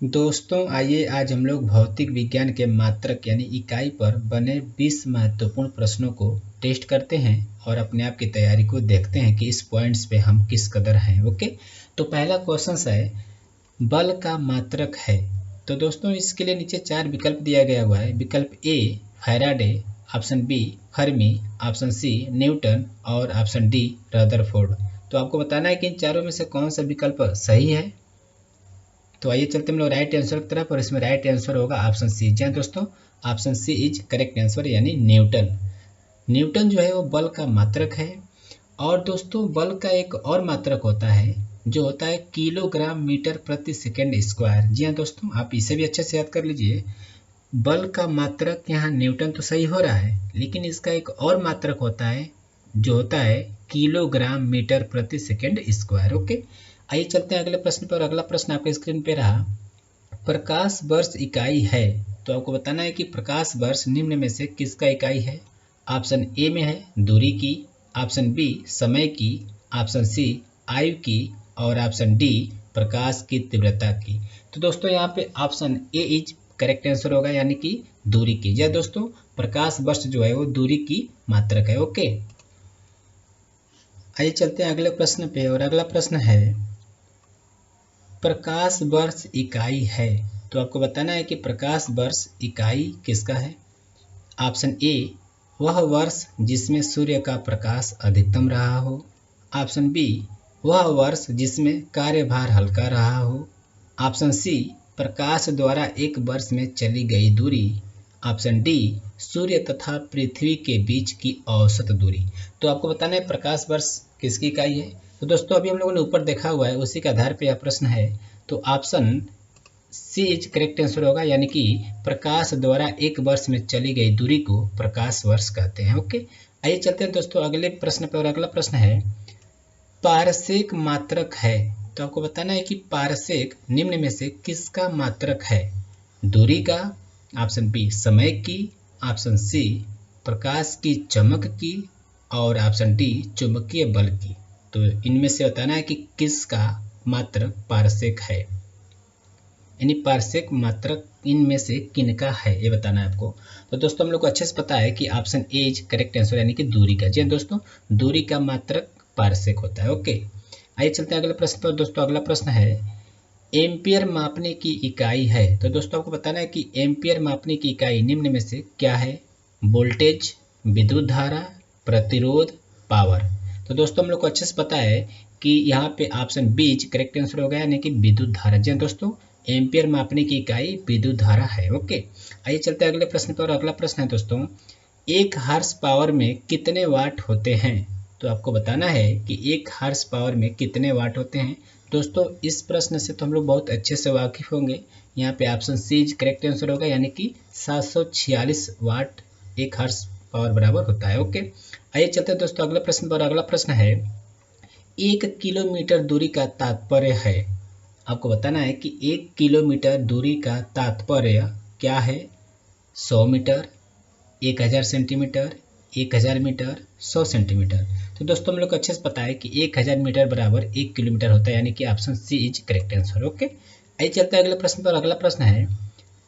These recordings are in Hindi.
दोस्तों आइए आज हम लोग भौतिक विज्ञान के मात्रक यानी इकाई पर बने 20 महत्वपूर्ण प्रश्नों को टेस्ट करते हैं और अपने आप की तैयारी को देखते हैं कि इस पॉइंट्स पे हम किस कदर हैं। ओके, तो पहला क्वेश्चन है बल का मात्रक है। तो दोस्तों इसके लिए नीचे 4 विकल्प दिया गया हुआ है। विकल्प A Faraday, option B Fermi, option C Newton और ऑप्शन डी रदरफोर्ड। तो आपको बताना है कि इन चारों में से कौन सा विकल्प सही है। तो आइए चलते हम लोग राइट आंसर की तरफ और इसमें राइट आंसर होगा ऑप्शन सी। जी दोस्तों, option C is correct answer यानी न्यूटन। न्यूटन जो है वो बल का मात्रक है। और दोस्तों बल का एक और मात्रक होता है जो होता है किलोग्राम मीटर प्रति सेकेंड स्क्वायर। जी हाँ दोस्तों, आप इसे भी अच्छे से याद कर लीजिए। बल का मात्रक यहाँ न्यूटन तो सही हो रहा है, लेकिन इसका एक और मात्रक होता है जो होता है किलोग्राम मीटर प्रति सेकेंड स्क्वायर। ओके, आइए चलते हैं अगले प्रश्न पर। अगला प्रश्न आपके स्क्रीन पे रहा, प्रकाश वर्ष इकाई है। तो आपको बताना है कि प्रकाश वर्ष निम्न में से किसका इकाई है। ऑप्शन ए में है दूरी की, ऑप्शन बी समय की, ऑप्शन सी आयु की और ऑप्शन डी प्रकाश की तीव्रता की। तो दोस्तों यहाँ पे option A is correct answer होगा यानी कि दूरी की। या दोस्तों प्रकाश वर्ष जो है वो दूरी की मात्रक है। ओके, आइए चलते हैं अगले प्रश्न पे और अगला प्रश्न है प्रकाश वर्ष इकाई है। तो आपको बताना है कि प्रकाश वर्ष इकाई किसका है। ऑप्शन ए वह वर्ष जिसमें सूर्य का प्रकाश अधिकतम रहा हो, ऑप्शन बी वह वर्ष जिसमें कार्यभार हल्का रहा हो, ऑप्शन सी प्रकाश द्वारा एक वर्ष में चली गई दूरी, ऑप्शन डी सूर्य तथा पृथ्वी के बीच की औसत दूरी। तो आपको बताना है प्रकाश वर्ष किसकी इकाई है। तो दोस्तों अभी हम लोगों ने ऊपर देखा हुआ है, उसी के आधार पर यह प्रश्न है। तो option C is correct answer होगा यानी कि प्रकाश द्वारा एक वर्ष में चली गई दूरी को प्रकाश वर्ष कहते हैं। ओके, आइए चलते हैं दोस्तों अगले प्रश्न पर और अगला प्रश्न है पारसेक मात्रक है। तो आपको बताना है कि पारसेक निम्न में से किसका मात्रक है। दूरी का, ऑप्शन बी समय की, ऑप्शन सी प्रकाश की चमक की और ऑप्शन डी चुंबकीय बल की। तो इनमें से बताना है कि किसका मात्रक पारसेक है, यानी पारसेक मात्रक इनमें से किनका है ये बताना है आपको। तो दोस्तों हम लोग को अच्छे से पता है कि option A is correct answer यानी कि दूरी का। जी दोस्तों, दूरी का मात्रक पारसेक होता है। ओके, आइए चलते हैं अगले प्रश्न पर। दोस्तों अगला प्रश्न है एम्पियर मापने की इकाई है। तो दोस्तों आपको बताना है कि एम्पियर मापने की इकाई निम्न में से क्या है। वोल्टेज, विद्युत धारा, प्रतिरोध, पावर। तो दोस्तों हम लोग को अच्छे से पता है कि यहाँ पे option B is correct answer होगा यानी कि विद्युत धारा। जी दोस्तों, एम्पियर मापने की इकाई विद्युत धारा है। ओके, आइए चलते हैं अगले प्रश्न पर। अगला प्रश्न है दोस्तों एक हॉर्स पावर में कितने वाट होते हैं। तो आपको बताना है कि एक हॉर्स पावर में कितने वाट होते हैं। दोस्तों इस प्रश्न से तो हम लोग बहुत अच्छे से वाकिफ होंगे। यहाँ पे option C is correct answer होगा यानी कि 746 वाट एक हॉर्स पावर बराबर होता है। ओके, आइए चलते हैं दोस्तों अगले प्रश्न पर। अगला प्रश्न है 1 किलोमीटर दूरी का तात्पर्य है। आपको बताना है कि 1 किलोमीटर दूरी का तात्पर्य क्या है। 100 मीटर, 1000 सेंटीमीटर, 1000 मीटर, 100 सेंटीमीटर। तो दोस्तों हम लोग को अच्छे से पता है कि 1000 मीटर बराबर 1 किलोमीटर होता है यानी कि option C is correct answer. Okay, आइए चलते हैं अगले प्रश्न पर। अगला प्रश्न है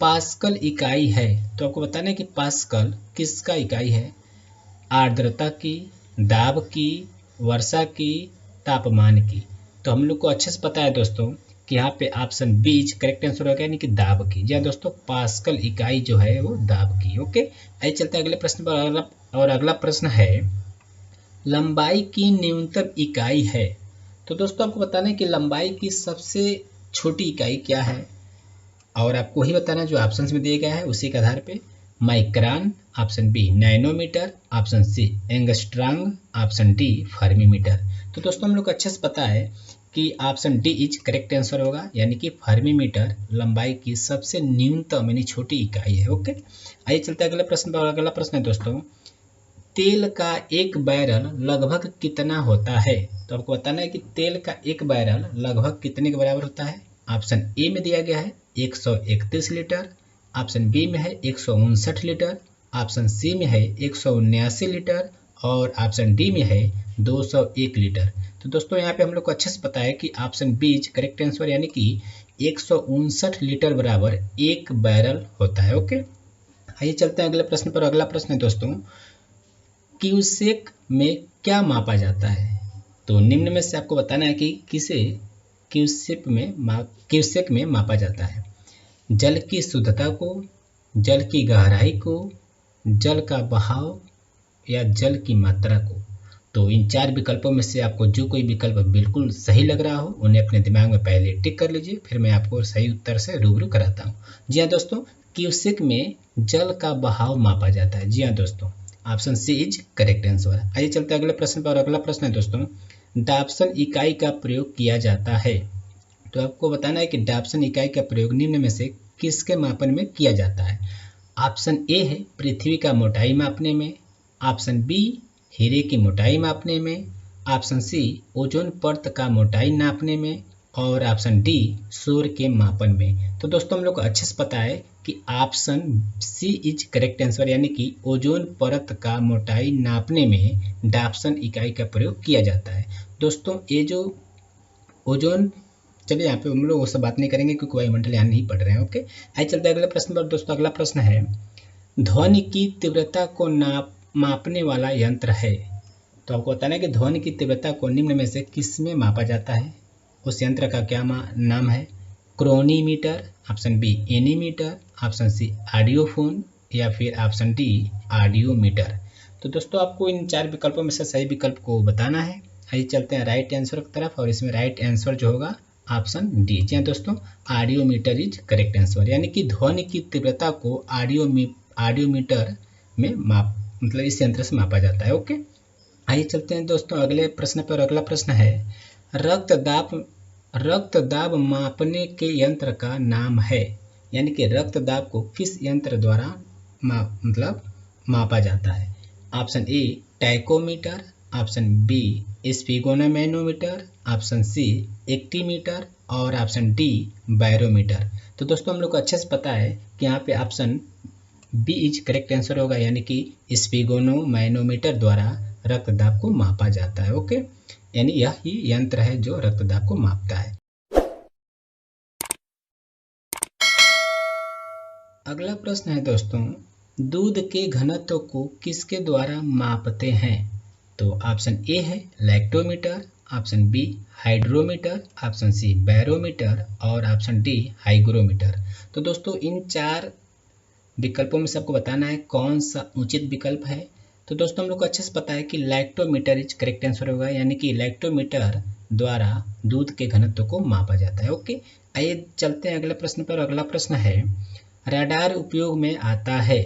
पास्कल इकाई है। तो आपको बताना है कि पास्कल किसका इकाई है। आर्द्रता की, दाब की, वर्षा की, तापमान की। तो हम लोग को अच्छे से पता है दोस्तों कि यहाँ पे option B is correct answer होगा यानी कि दाब की। जी दोस्तों, पास्कल इकाई जो है वो दाब की। ओके, आइए चलते हैं अगले प्रश्न पर। और अगला प्रश्न है लंबाई की न्यूनतम इकाई है। तो दोस्तों आपको बताना है कि लंबाई की सबसे छोटी इकाई क्या है और आपको वही बताना जो ऑप्शन में दिया गया है उसी के आधार पे। Micron, option B nanometre, option C angstrom, option D fermimeter. तो दोस्तों हम लोग को अच्छे से पता है कि option D is correct answer होगा यानी कि फर्मीमीटर लंबाई की सबसे न्यूनतम यानी छोटी इकाई है। ओके, आइए चलते हैं अगले प्रश्न पर। अगला प्रश्न है दोस्तों तेल का एक बैरल लगभग कितना होता है। तो आपको बताना है कि तेल का एक बैरल लगभग कितने के बराबर होता है। ऑप्शन ए में दिया गया है 131 लीटर, ऑप्शन बी में है 159 लीटर, ऑप्शन सी में है 179 लीटर और ऑप्शन डी में है 201 लीटर। तो दोस्तों यहाँ पे हम लोग को अच्छे से पता है कि option B is correct answer यानी कि 159 लीटर बराबर 1 बैरल होता है। ओके, आइए चलते हैं अगले प्रश्न पर। अगला प्रश्न है दोस्तों, क्यूसेक में क्या मापा जाता है? तो निम्न में से आपको बताना है कि किसे क्यूसेक में मापा जाता है। जल की शुद्धता को, जल की गहराई को, जल का बहाव या जल की मात्रा को। तो इन 4 विकल्पों में से आपको जो कोई विकल्प बिल्कुल सही लग रहा हो उन्हें अपने दिमाग में पहले टिक कर लीजिए, फिर मैं आपको सही उत्तर से रूबरू कराता हूँ। जी हाँ दोस्तों, क्यूसेक में जल का बहाव मापा जाता है। जी हाँ दोस्तों, option C is correct answer. आइए चलते हैं अगले प्रश्न पर। अगला प्रश्न है दोस्तों, डाप्सन इकाई का प्रयोग किया जाता है। तो आपको बताना है कि डाप्सन इकाई का प्रयोग निम्न में से किसके मापन में किया जाता है। ऑप्शन ए है पृथ्वी का मोटाई मापने में, ऑप्शन बी हीरे की मोटाई मापने में, ऑप्शन सी ओजोन परत का मोटाई नापने में, और ऑप्शन डी शोर के मापन में। तो दोस्तों हम लोग को अच्छे से पता है कि option C is correct answer, यानी कि ओजोन परत का मोटाई नापने में डाप्सन इकाई का प्रयोग किया जाता है। दोस्तों ये जो ओजोन, चलिए यहाँ पे हम लोग वो सब बात नहीं करेंगे क्योंकि वायुमंडल यहाँ नहीं पढ़ रहे हैं। ओके, आइए चलते हैं अगले प्रश्न पर। दोस्तों अगला प्रश्न है, ध्वनि की तीव्रता को मापने वाला यंत्र है। तो आपको बताना है कि ध्वनि की तीव्रता को निम्न में से किस में मापा जाता है। उस यंत्र का क्या नाम है? Chronometer, option B anemometer, option C audiophone, या फिर ऑप्शन डी ऑडियोमीटर। तो दोस्तों आपको इन 4 विकल्पों में से सही विकल्प को बताना है। आइए चलते हैं राइट आंसर की तरफ, और इसमें राइट आंसर जो होगा ऑप्शन डी। जी दोस्तों, ऑडियोमीटर इज करेक्ट आंसर, यानी कि ध्वनि की तीव्रता को ऑडियोमीटर में मतलब इस यंत्र से मापा जाता है। ओके, आइए चलते हैं दोस्तों अगले प्रश्न पर। अगला प्रश्न है, रक्तदाब मापने के यंत्र का नाम है। यानी कि रक्तदाब को किस यंत्र द्वारा मापा जाता है। Option A tachometer, option B sphygmomanometer, option C actimeter, और ऑप्शन डी बैरोमीटर। तो दोस्तों हम लोग को अच्छे से पता है कि यहाँ पे option B is correct answer होगा, यानी कि स्फिगोनोमेनोमीटर द्वारा रक्तदाब को मापा जाता है। ओके, यानी यह ही यंत्र है जो रक्तदाब को मापता है। अगला प्रश्न है दोस्तों, दूध के घनत्व को किसके द्वारा मापते हैं। तो ऑप्शन ए है lactometer, option B hydrometer, option C barometer, और ऑप्शन डी हाइग्रोमीटर। तो दोस्तों इन 4 विकल्पों में से आपको बताना है कौन सा उचित विकल्प है। तो दोस्तों हम लोग को अच्छे से पता है कि लैक्टोमीटर इज करेक्ट आंसर होगा, यानी कि लैक्टोमीटर द्वारा दूध के घनत्व को मापा जाता है। ओके, आइए चलते हैं अगले प्रश्न पर। अगला प्रश्न है, रडार उपयोग में आता है।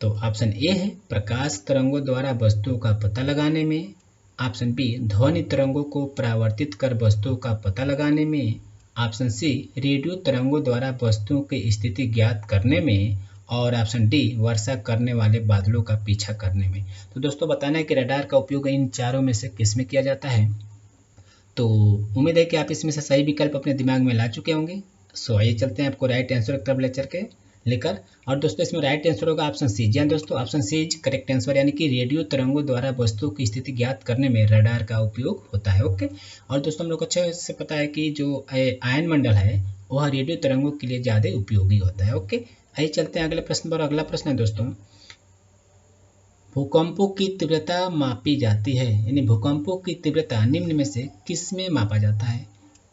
तो ऑप्शन ए है प्रकाश तरंगों द्वारा वस्तुओं का पता लगाने में, ऑप्शन बी ध्वनि तरंगों को परावर्तित कर वस्तुओं का पता लगाने में, ऑप्शन सी रेडियो तरंगों द्वारा वस्तुओं की स्थिति ज्ञात करने में, और ऑप्शन डी वर्षा करने वाले बादलों का पीछा करने में। तो दोस्तों बताना है कि रडार का उपयोग इन चारों में से किस में किया जाता है। तो उम्मीद है कि आप इसमें से सही विकल्प अपने दिमाग में ला चुके होंगे। सो आइए चलते हैं आपको राइट आंसर की तरफ लेकर। और दोस्तों इसमें राइट आंसर होगा ऑप्शन सी। जी दोस्तों, option C is correct answer, यानी कि रेडियो तरंगों द्वारा वस्तुओं की स्थिति ज्ञात करने में रडार का उपयोग होता है। ओके, और दोस्तों हम लोग को अच्छे से पता है कि जो आयन मंडल है वह रेडियो तरंगों के लिए ज़्यादा उपयोगी होता है। ओके, आइए चलते हैं अगले प्रश्न पर। अगला प्रश्न है दोस्तों, भूकंपों की तीव्रता मापी जाती है, यानी भूकंपों की तीव्रता निम्न में से किस में मापा जाता है।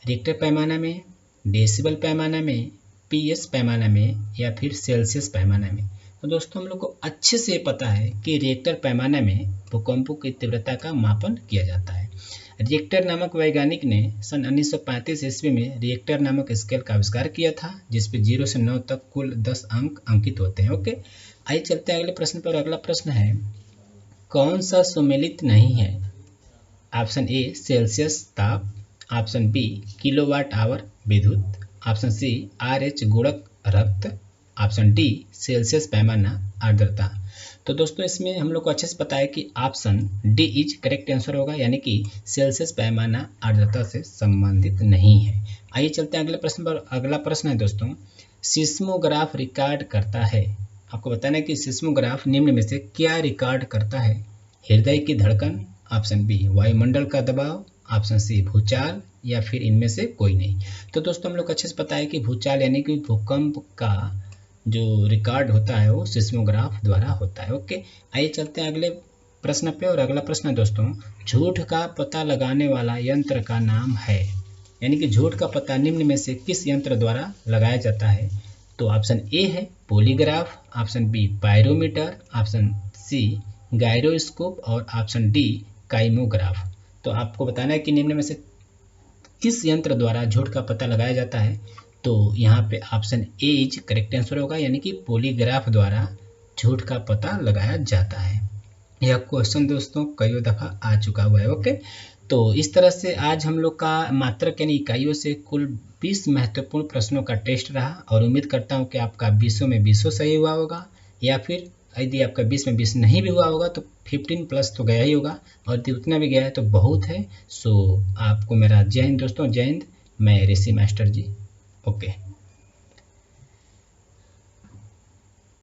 रिक्टर पैमाना में, डेसिबल पैमाना में, पीएस पैमाना में, या फिर सेल्सियस पैमाना में। तो दोस्तों हम लोग को अच्छे से पता है कि रिक्टर पैमाना में भूकंपों की तीव्रता का मापन किया जाता है। रिक्टर नामक वैज्ञानिक ने सन 1935 ईस्वी में रिक्टर नामक स्केल का आविष्कार किया था, जिसपे 0 से 9 तक कुल 10 अंक अंकित होते हैं। ओके, आइए चलते हैं अगले प्रश्न पर। अगला प्रश्न है, कौन सा सुमेलित नहीं है। ऑप्शन ए सेल्सियस ताप, ऑप्शन बी किलोवाट आवर विद्युत, ऑप्शन सी RH गुणक रक्त, ऑप्शन डी सेल्सियस पैमाना आर्द्रता। तो दोस्तों इसमें हम लोग को अच्छे से पता है कि option D is correct answer होगा, यानी कि सेल्सियस पैमाना आर्द्रता से संबंधित नहीं है। आइए चलते हैं अगले प्रश्न पर। अगला प्रश्न है दोस्तों, सिस्मोग्राफ रिकॉर्ड करता है। आपको बताना है कि सिस्मोग्राफ निम्न में से क्या रिकॉर्ड करता है। हृदय की धड़कन, ऑप्शन बी वायुमंडल का दबाव, ऑप्शन सी भूचाल, या फिर इनमें से कोई नहीं। तो दोस्तों हम लोग अच्छे से पता है कि भूचाल यानी कि भूकंप का जो रिकॉर्ड होता है वो सिस्मोग्राफ द्वारा होता है। ओके, आइए चलते हैं अगले प्रश्न पे। और अगला प्रश्न है दोस्तों, झूठ का पता लगाने वाला यंत्र का नाम है, यानी कि झूठ का पता निम्न में से किस यंत्र द्वारा लगाया जाता है। तो ऑप्शन ए है polygraph, option B pyrometer, option C gyroscope और ऑप्शन डी काइमोग्राफ। तो आपको बताना है कि निम्न में से किस यंत्र द्वारा झूठ का पता लगाया जाता है। तो यहाँ पे option A is correct answer होगा, यानी कि पॉलीग्राफ द्वारा झूठ का पता लगाया जाता है। यह क्वेश्चन दोस्तों कई दफ़ा आ चुका हुआ है। ओके, तो इस तरह से आज हम लोग का मात्रक यानी इकाइयों से कुल 20 महत्वपूर्ण प्रश्नों का टेस्ट रहा, और उम्मीद करता हूँ कि आपका 20 में 20 सही हुआ होगा, या फिर यदि आपका 20 में 20 नहीं भी हुआ होगा तो 15 प्लस तो गया ही होगा, और यदि उतना भी गया है तो बहुत है। सो आपको मेरा जय हिंद दोस्तों, जय हिंद। मैं ऋषि मास्टर जी। ओके।